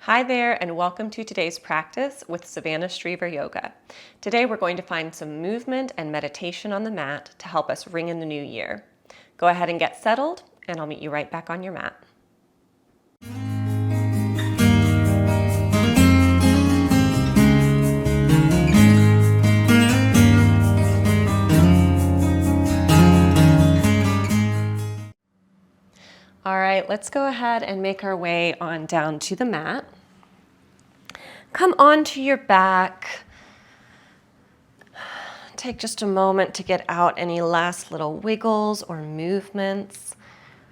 Hi there, and welcome to today's practice with Savannah Shriver Yoga. Today we're going to find some movement and meditation on the mat to help us ring in the new year. Go ahead and get settled, and I'll meet you right back on your mat. All right, let's go ahead and make our way on down to the mat. Come onto your back. Take just a moment to get out any last little wiggles or movements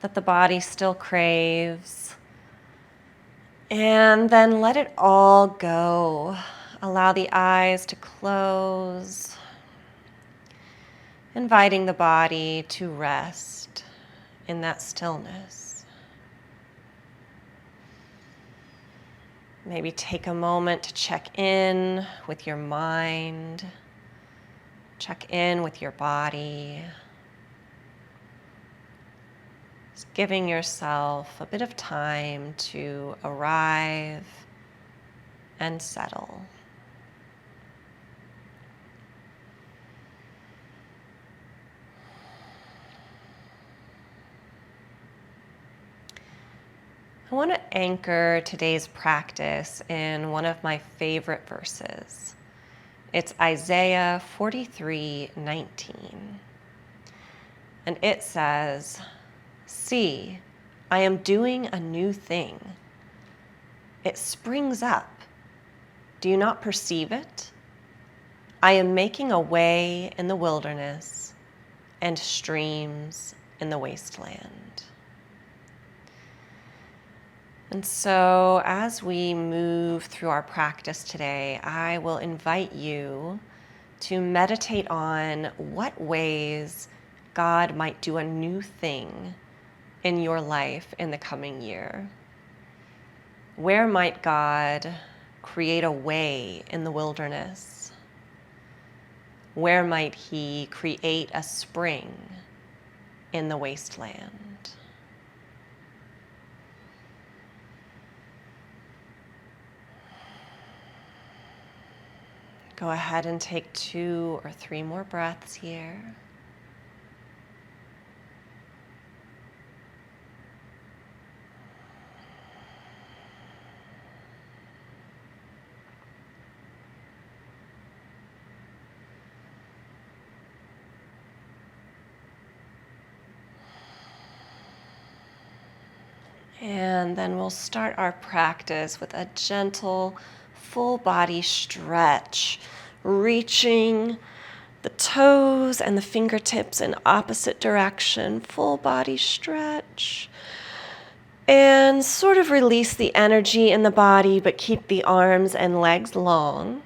that the body still craves. And then let it all go. Allow the eyes to close, inviting the body to rest in that stillness. Maybe take a moment to check in with your mind, check in with your body. Just giving yourself a bit of time to arrive and settle. I want to anchor today's practice in one of my favorite verses. It's Isaiah 43:19. And it says, "See, I am doing a new thing. It springs up. Do you not perceive it? I am making a way in the wilderness and streams in the wasteland." And so as we move through our practice today, I will invite you to meditate on what ways God might do a new thing in your life in the coming year. Where might God create a way in the wilderness? Where might He create a spring in the wasteland? Go ahead and take 2 or 3 more breaths here. And then we'll start our practice with a gentle full body stretch, reaching the toes and the fingertips in opposite direction. Full body stretch. And sort of release the energy in the body, but keep the arms and legs long.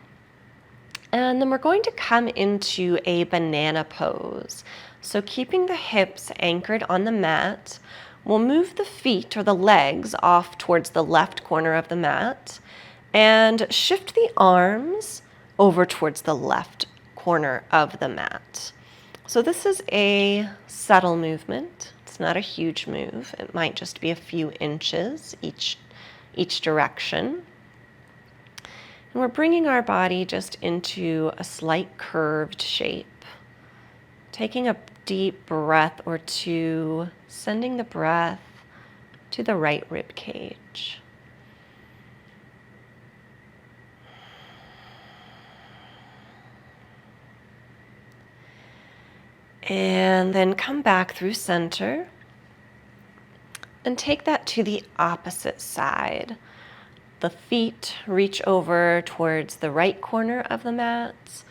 And then we're going to come into a banana pose. So keeping the hips anchored on the mat, we'll move the feet or the legs off towards the left corner of the mat and shift the arms over towards the left corner of the mat. So this is a subtle movement. It's not a huge move. It might just be a few inches each direction. And we're bringing our body just into a slight curved shape. Taking a deep breath or two, sending the breath to the right rib cage. And then come back through center and take that to the opposite side. The feet reach over towards the right corner of the mat,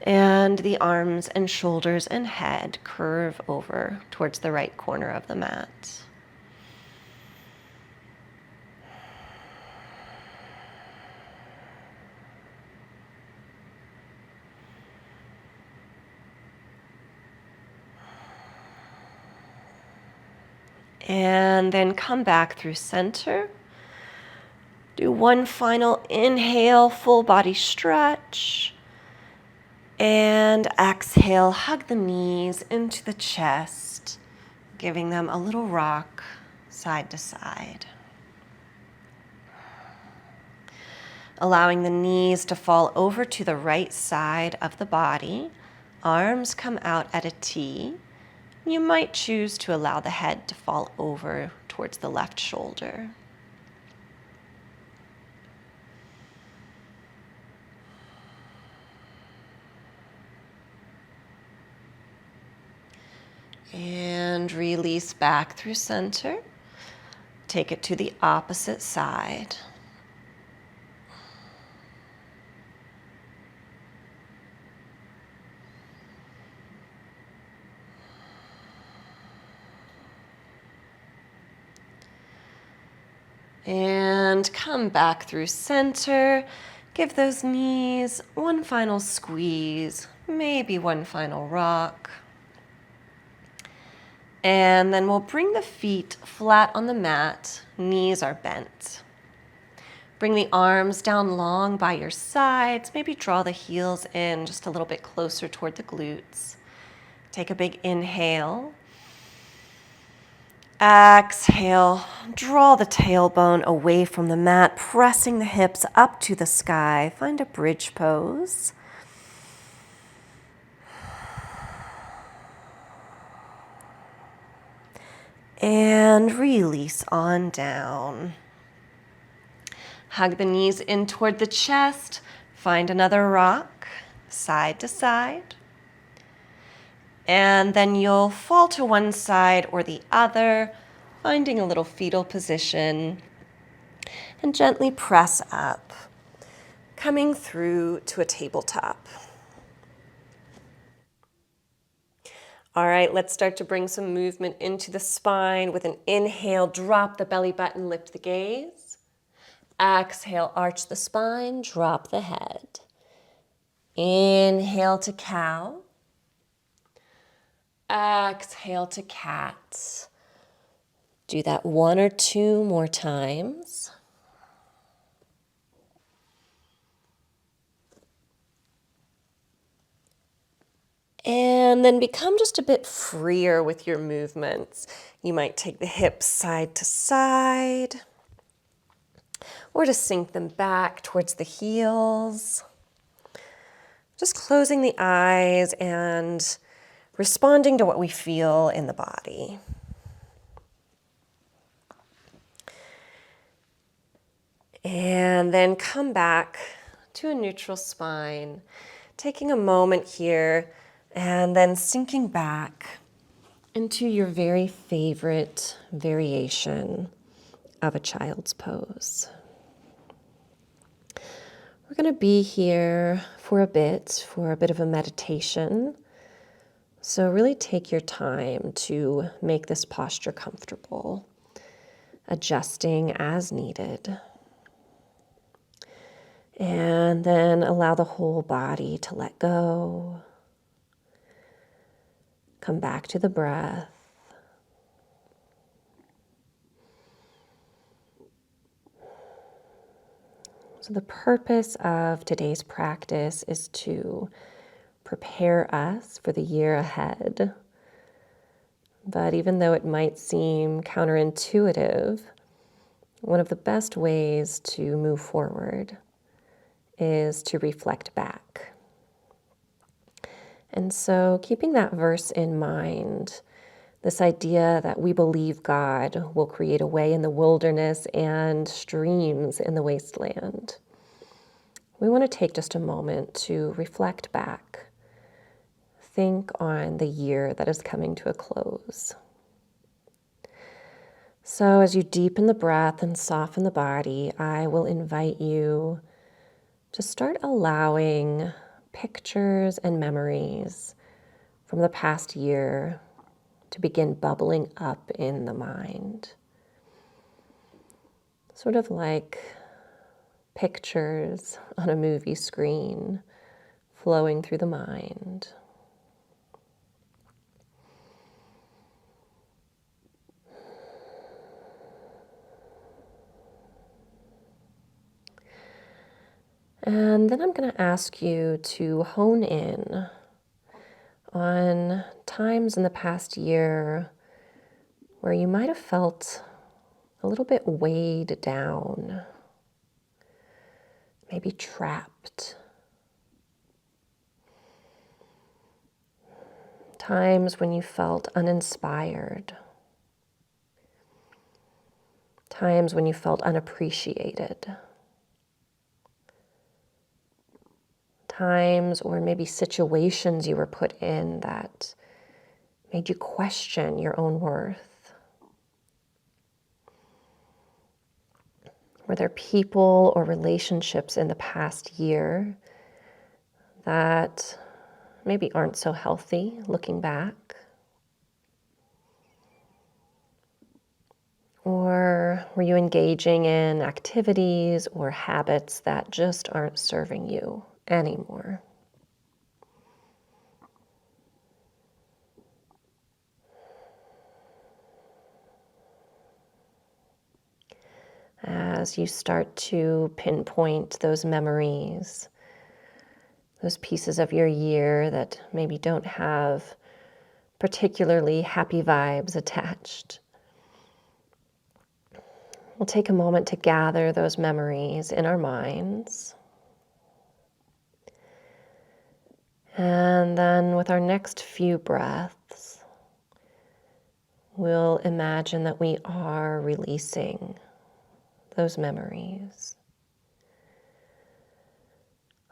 and the arms and shoulders and head curve over towards the right corner of the mat. And then come back through center. Do one final inhale, full body stretch. And exhale, hug the knees into the chest, giving them a little rock side to side. allowing the knees to fall over to the right side of the body. Arms come out at a T. You might choose to allow the head to fall over towards the left shoulder. And release back through center. Take it to the opposite side. And come back through center. Give those knees one final squeeze, maybe one final rock. And then we'll bring the feet flat on the mat, knees are bent. Bring the arms down long by your sides, maybe draw the heels in just a little bit closer toward the glutes. Take a big inhale. Exhale, draw the tailbone away from the mat, pressing the hips up to the sky. Find a bridge pose. And release on down. Hug the knees in toward the chest. Find another rock, side to side. And then you'll fall to one side or the other, finding a little fetal position. And gently press up, coming through to a tabletop. All right, let's start to bring some movement into the spine. With an inhale, drop the belly button, lift the gaze. Exhale, arch the spine, drop the head. Inhale to cow. Exhale to cat. Do that 1 or 2 more times. And then become just a bit freer with your movements. You might take the hips side to side, or to sink them back towards the heels. Just closing the eyes and responding to what we feel in the body. And then come back to a neutral spine, taking a moment here and then sinking back into your very favorite variation of a child's pose. We're going to be here for a bit of a meditation. So really take your time to make this posture comfortable, adjusting as needed. And then allow the whole body to let go. Come back to the breath. So the purpose of today's practice is to prepare us for the year ahead. But even though it might seem counterintuitive, one of the best ways to move forward is to reflect back. And so keeping that verse in mind, this idea that we believe God will create a way in the wilderness and streams in the wasteland, we want to take just a moment to reflect back. Think on the year that is coming to a close. So as you deepen the breath and soften the body, I will invite you to start allowing pictures and memories from the past year to begin bubbling up in the mind. Sort of like pictures on a movie screen flowing through the mind. And then I'm going to ask you to hone in on times in the past year where you might have felt a little bit weighed down. maybe trapped. Times when you felt uninspired. Times when you felt unappreciated. Times or maybe situations you were put in that made you question your own worth. Were there people or relationships in the past year that maybe aren't so healthy looking back? Or were you engaging in activities or habits that just aren't serving you anymore? As you start to pinpoint those memories, those pieces of your year that maybe don't have particularly happy vibes attached, we'll take a moment to gather those memories in our minds. And then with our next few breaths, we'll imagine that we are releasing those memories,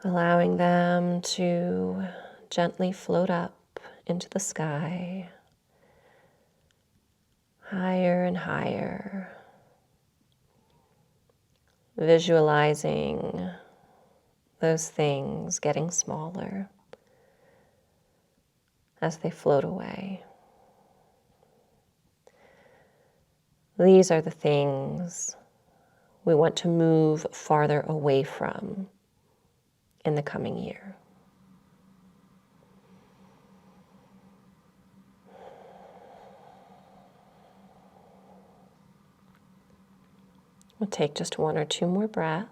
allowing them to gently float up into the sky, higher and higher, visualizing those things getting smaller as they float away. These are the things we want to move farther away from in the coming year. We'll take just 1 or 2 more breaths.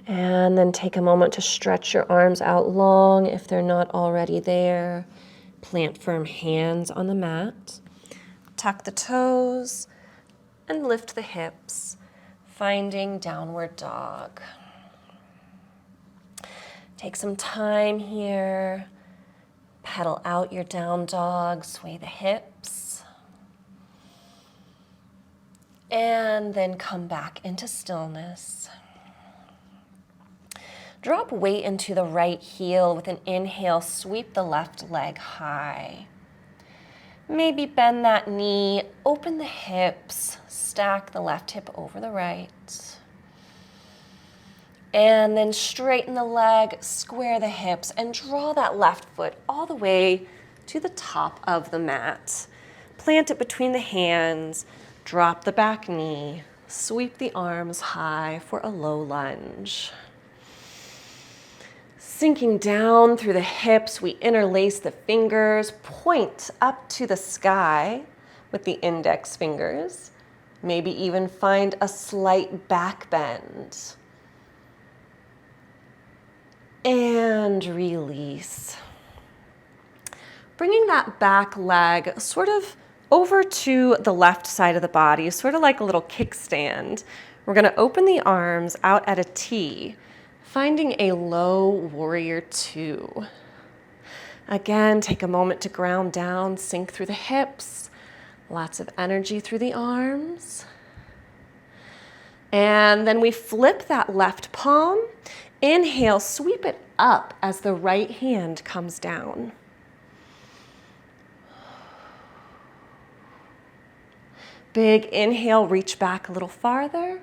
And then take a moment to stretch your arms out long if they're not already there. Plant firm hands on the mat. Tuck the toes and lift the hips, finding downward dog. Take some time here. Pedal out your down dog, sway the hips. And then come back into stillness. Drop weight into the right heel with an inhale, sweep the left leg high. Maybe bend that knee, open the hips, stack the left hip over the right. And then straighten the leg, square the hips, and draw that left foot all the way to the top of the mat. Plant it between the hands, drop the back knee, sweep the arms high for a low lunge. Sinking down through the hips, we interlace the fingers, point up to the sky with the index fingers. Maybe even find a slight back bend. And release. Bringing that back leg sort of over to the left side of the body, sort of like a little kickstand. We're going to open the arms out at a T, finding a low warrior 2. Again, take a moment to ground down, sink through the hips, lots of energy through the arms. And then we flip that left palm. Inhale, sweep it up as the right hand comes down. Big inhale, reach back a little farther.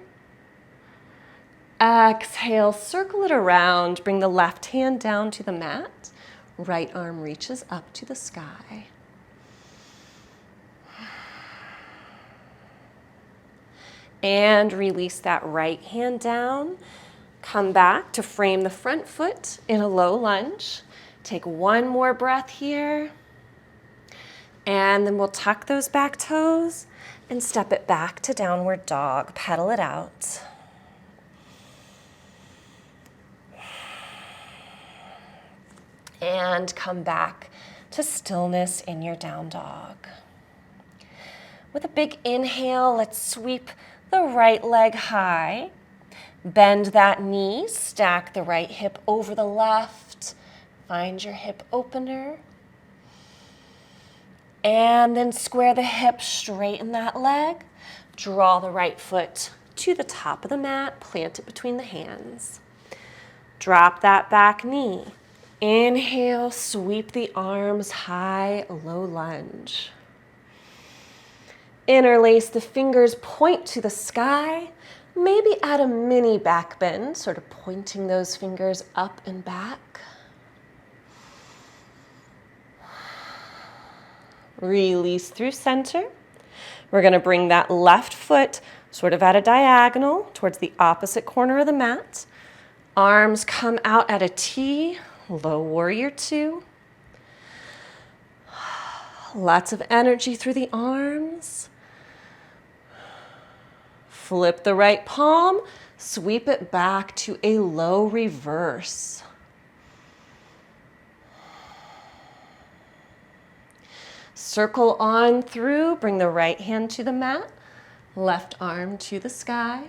Exhale, circle it around, bring the left hand down to the mat. Right arm reaches up to the sky. And release that right hand down. Come back to frame the front foot in a low lunge. Take 1 more breath here. And then we'll tuck those back toes and step it back to downward dog. Pedal it out. And come back to stillness in your down dog. With a big inhale, let's sweep the right leg high. Bend that knee, stack the right hip over the left. Find your hip opener. And then square the hip, straighten that leg. Draw the right foot to the top of the mat, plant it between the hands. Drop that back knee. Inhale, sweep the arms high, low lunge. Interlace the fingers, point to the sky. Maybe add a mini back bend, sort of pointing those fingers up and back. Release through center. We're going to bring that left foot sort of at a diagonal towards the opposite corner of the mat. Arms come out at a T, low warrior two. Lots of energy through the arms. Flip the right palm, sweep it back to a low reverse. Circle on through, bring the right hand to the mat, left arm to the sky.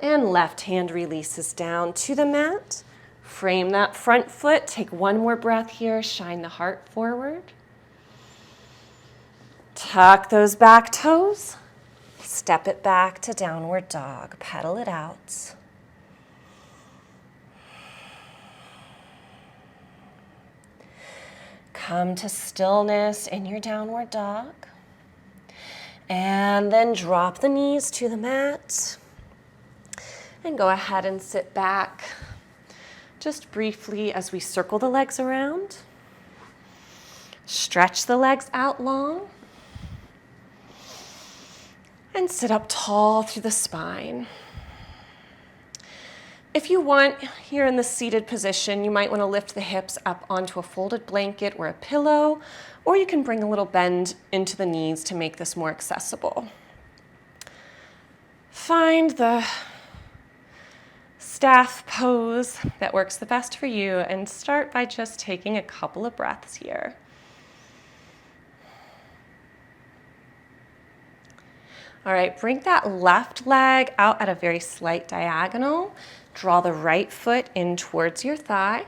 And left hand releases down to the mat. Frame that front foot, take one more breath here, shine the heart forward. Tuck those back toes, step it back to downward dog, pedal it out. Come to stillness in your downward dog. And then drop the knees to the mat. And go ahead and sit back just briefly as we circle the legs around. Stretch the legs out long. And sit up tall through the spine. If you want, here in the seated position, you might want to lift the hips up onto a folded blanket or a pillow, or you can bring a little bend into the knees to make this more accessible. Find the staff pose that works the best for you and start by just taking a couple of breaths here. All right, bring that left leg out at a very slight diagonal. Draw the right foot in towards your thigh.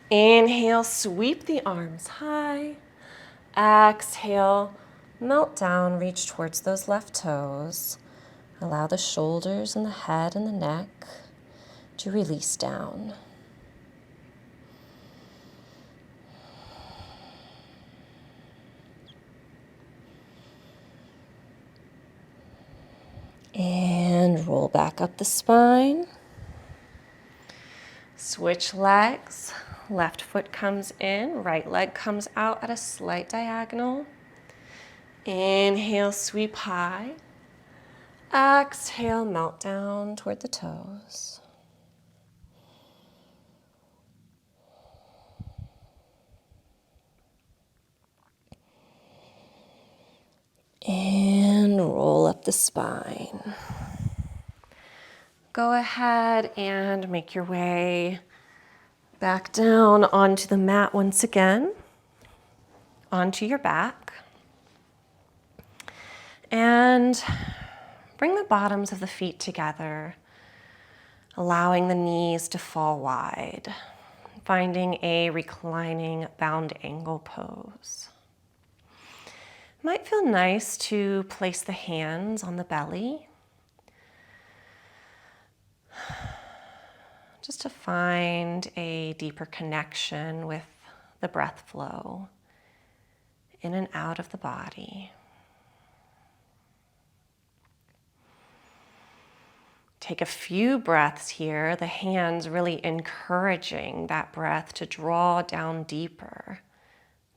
Inhale, sweep the arms high. Exhale, melt down, reach towards those left toes. Allow the shoulders and the head and the neck to release down. And roll back up the spine. Switch legs. Left foot comes in, right leg comes out at a slight diagonal. Inhale, sweep high. Exhale, melt down toward the toes. And roll up the spine. Go ahead and make your way back down onto the mat once again, onto your back. And bring the bottoms of the feet together, allowing the knees to fall wide, finding a reclining bound angle pose. It might feel nice to place the hands on the belly, just to find a deeper connection with the breath flow in and out of the body. Take a few breaths here, the hands really encouraging that breath to draw down deeper,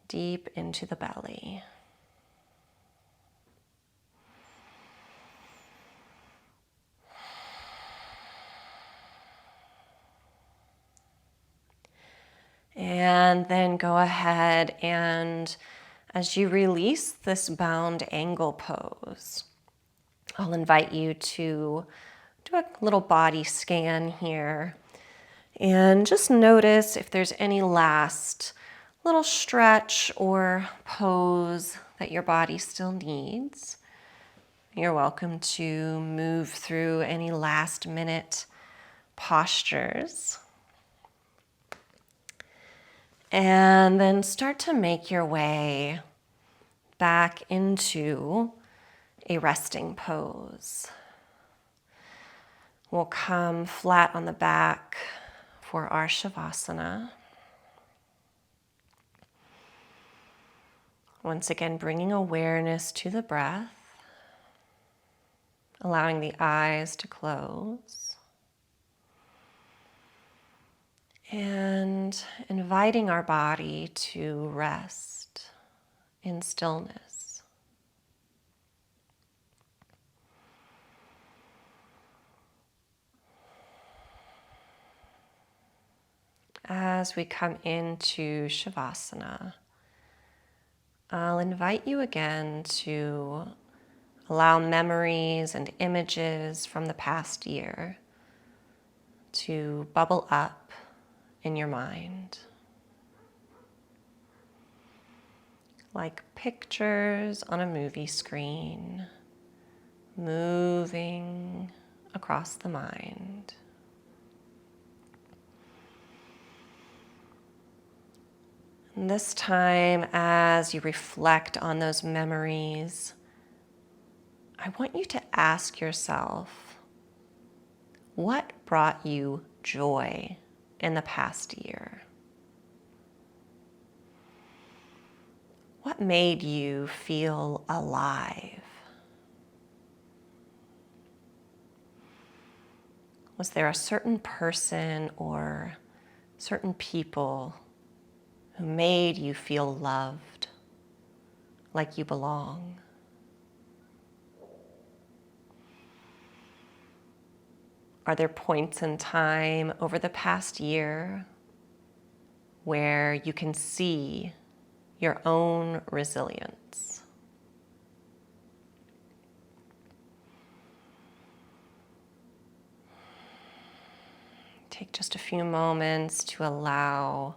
deep into the belly. And then go ahead and as you release this bound angle pose, I'll invite you to do a little body scan here. And just notice if there's any last little stretch or pose that your body still needs. You're welcome to move through any last minute postures. And then start to make your way back into a resting pose. We'll come flat on the back for our Shavasana. Once again, bringing awareness to the breath, allowing the eyes to close, and inviting our body to rest in stillness. As we come into Shavasana, I'll invite you again to allow memories and images from the past year to bubble up in your mind, like pictures on a movie screen, moving across the mind. And this time, as you reflect on those memories, I want you to ask yourself, what brought you joy in the past year? What made you feel alive? Was there a certain person or certain people who made you feel loved, like you belong? Are there points in time over the past year where you can see your own resilience? Take just a few moments to allow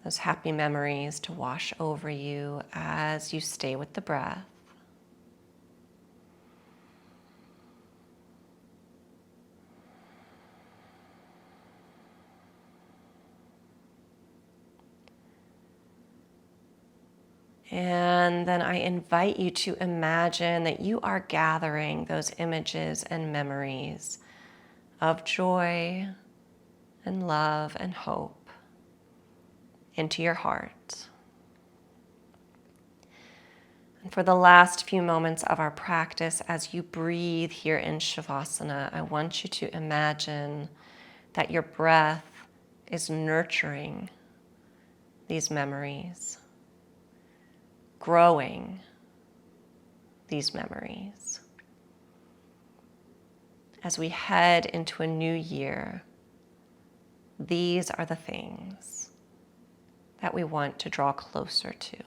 those happy memories to wash over you as you stay with the breath. And then I invite you to imagine that you are gathering those images and memories of joy and love and hope into your heart. And for the last few moments of our practice, as you breathe here in Shavasana, I want you to imagine that your breath is nurturing these memories, growing these memories. As we head into a new year, these are the things that we want to draw closer to.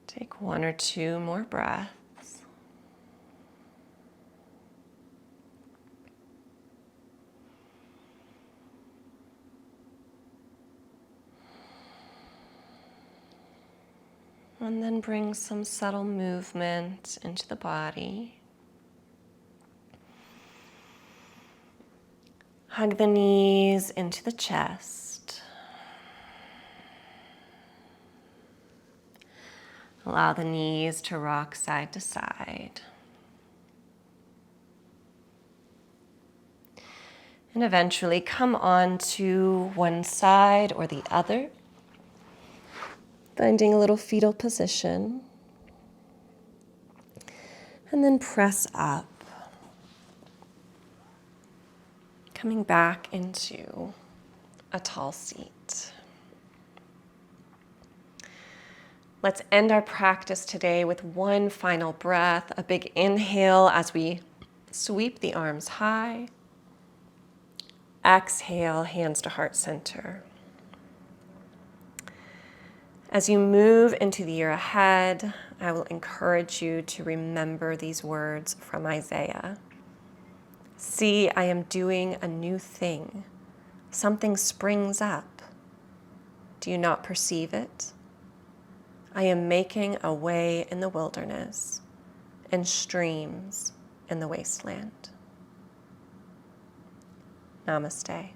Take one or two more breaths. And then bring some subtle movement into the body. Hug the knees into the chest. Allow the knees to rock side to side. And eventually come on to one side or the other, finding a little fetal position. And then press up, coming back into a tall seat. Let's end our practice today with one final breath, a big inhale as we sweep the arms high. Exhale, hands to heart center. As you move into the year ahead, I will encourage you to remember these words from Isaiah. See, I am doing a new thing. Something springs up. Do you not perceive it? I am making a way in the wilderness and streams in the wasteland. Namaste.